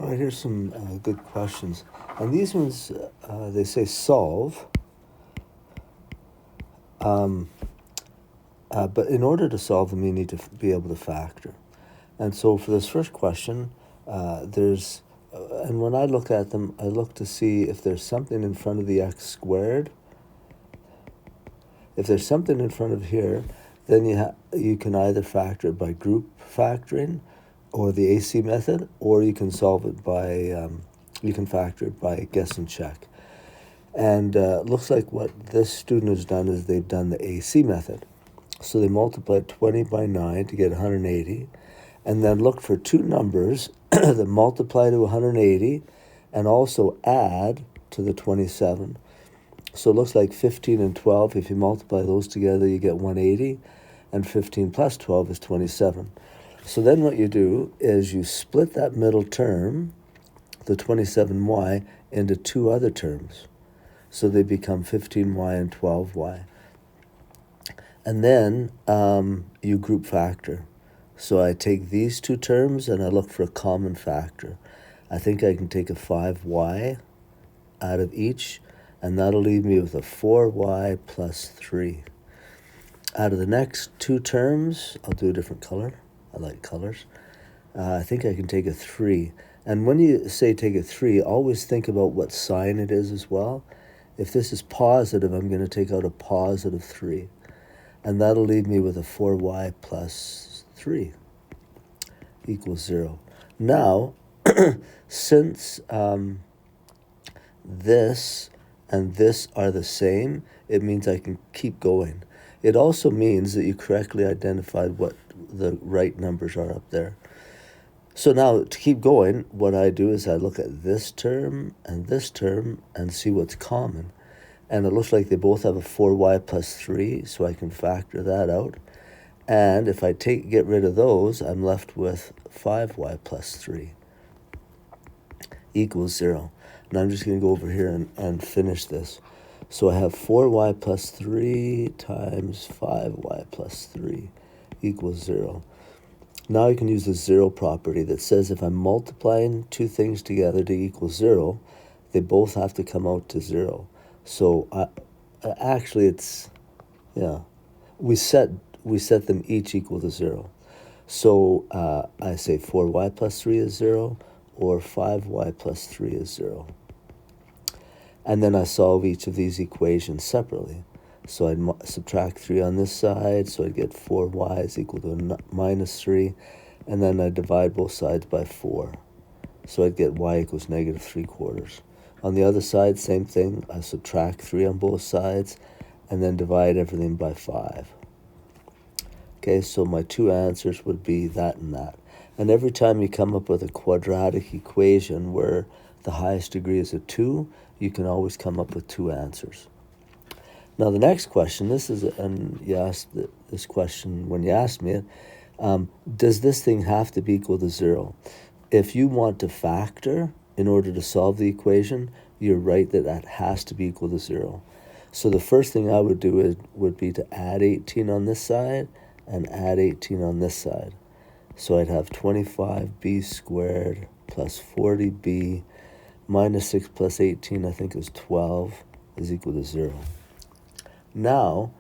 All right, here's some good questions. And these ones, they say solve. But in order to solve them, you need to be able to factor. And so for this first question, and when I look at them, I look to see if there's something in front of the x squared. If there's something in front of here, then you can either factor it by group factoring, or the AC method, or you can solve it by, you can factor it by guess and check. And looks like what this student has done is they've done the AC method. So they multiplied 20 by 9 to get 180, and then looked for two numbers that multiply to 180 and also add to the 27. So it looks like 15 and 12, if you multiply those together, you get 180, and 15 plus 12 is 27. So then what you do is you split that middle term, the 27y, into two other terms. So they become 15y and 12y. And then you group factor. So I take these two terms and I look for a common factor. I think I can take a 5y out of each, and that'll leave me with a 4y plus 3. Out of the next two terms, I'll do a different color. I like colors. I think I can take a 3. And when you say take a 3, always think about what sign it is as well. If this is positive, I'm going to take out a positive 3. And that'll leave me with a 4y plus 3 equals 0. Now, since this and this are the same, it means I can keep going. It also means that you correctly identified what the right numbers are up there. So now, to keep going, what I do is I look at this term and see what's common. And it looks like they both have a 4y plus 3, so I can factor that out. And if I get rid of those, I'm left with 5y plus 3 equals 0. Now I'm just going to go over here and finish this. So I have 4y plus 3 times 5y plus 3 equals 0. Now I can use the 0 property that says if I'm multiplying two things together to equal 0, they both have to come out to 0. So actually it's, we set them each equal to 0. So I say 4y plus 3 is 0, or 5y plus 3 is 0. And then I solve each of these equations separately. So I'd subtract 3 on this side, so I'd get 4y is equal to minus 3, and then I divide both sides by 4. So I'd get y equals negative 3/4. On the other side, same thing. I subtract 3 on both sides, and then divide everything by 5. Okay, so my two answers would be that and that. And every time you come up with a quadratic equation where the highest degree is a 2, you can always come up with two answers. Now the next question, and you asked this question when you asked me it, does this thing have to be equal to 0? If you want to factor in order to solve the equation, you're right that has to be equal to 0. So the first thing I would do would be to add 18 on this side and add 18 on this side. So I'd have 25b squared plus 40b minus 6 plus 18, I think is 12, is equal to 0. Now,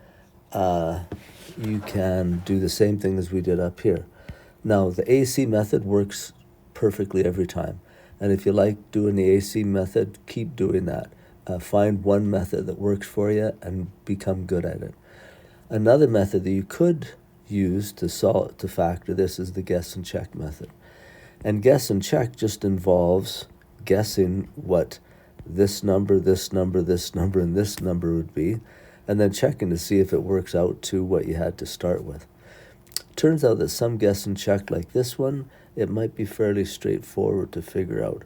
you can do the same thing as we did up here. Now, the AC method works perfectly every time. And if you like doing the AC method, keep doing that. Find one method that works for you and become good at it. Another method that you could use to factor this is the guess and check method. And guess and check just involves guessing what this number, this number, this number, and this number would be, and then checking to see if it works out to what you had to start with. Turns out that some guess and check like this one, it might be fairly straightforward to figure out.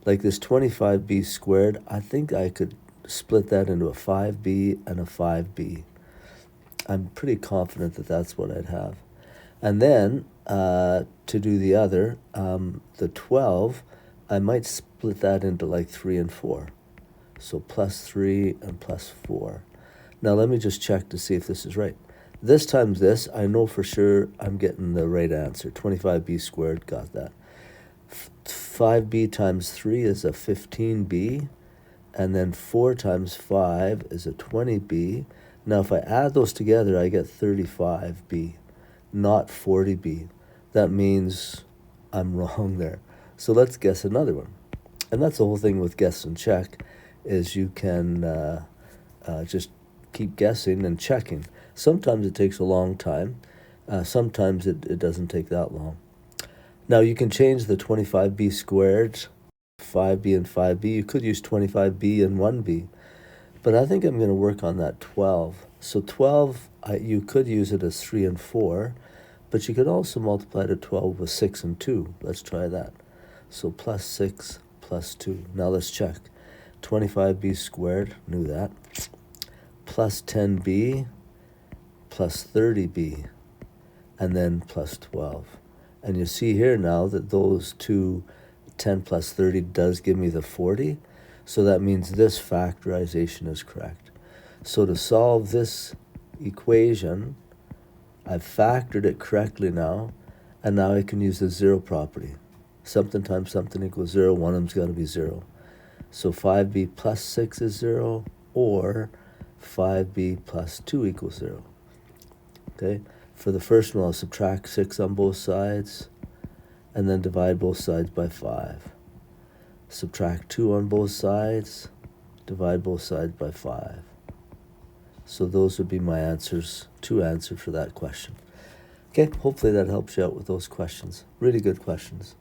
Like this 25b squared, I think I could split that into a 5b and a 5b. I'm pretty confident that that's what I'd have. And then to do the other, the 12, I might split that into like 3 and 4. So plus 3 and plus 4. Now let me just check to see if this is right. This times this, I know for sure I'm getting the right answer. 25b squared, got that. 5b times 3 is a 15b, and then 4 times 5 is a 20b. Now if I add those together, I get 35b, not 40b. That means I'm wrong there. So let's guess another one. And that's the whole thing with guess and check, is you can just keep guessing and checking. Sometimes it takes a long time. Sometimes it doesn't take that long. Now you can change the 25b squared, 5b and 5b. You could use 25b and 1b, but I think I'm going to work on that 12. So 12, you could use it as 3 and 4, but you could also multiply to 12 with 6 and 2. Let's try that. So plus 6 plus 2. Now let's check. 25b squared, knew that, plus 10b plus 30b, and then plus 12. And you see here now that those two, 10 plus 30 does give me the 40. So that means this factorization is correct. So to solve this equation, I've factored it correctly now, and now I can use the zero property. Something times something equals 0. One of them's got to be 0. So 5b plus 6 is 0, or 5b plus 2 equals 0. Okay? For the first one, I'll subtract 6 on both sides, and then divide both sides by 5. Subtract 2 on both sides, divide both sides by 5. So those would be my answers, 2 answers for that question. Okay, hopefully that helps you out with those questions. Really good questions.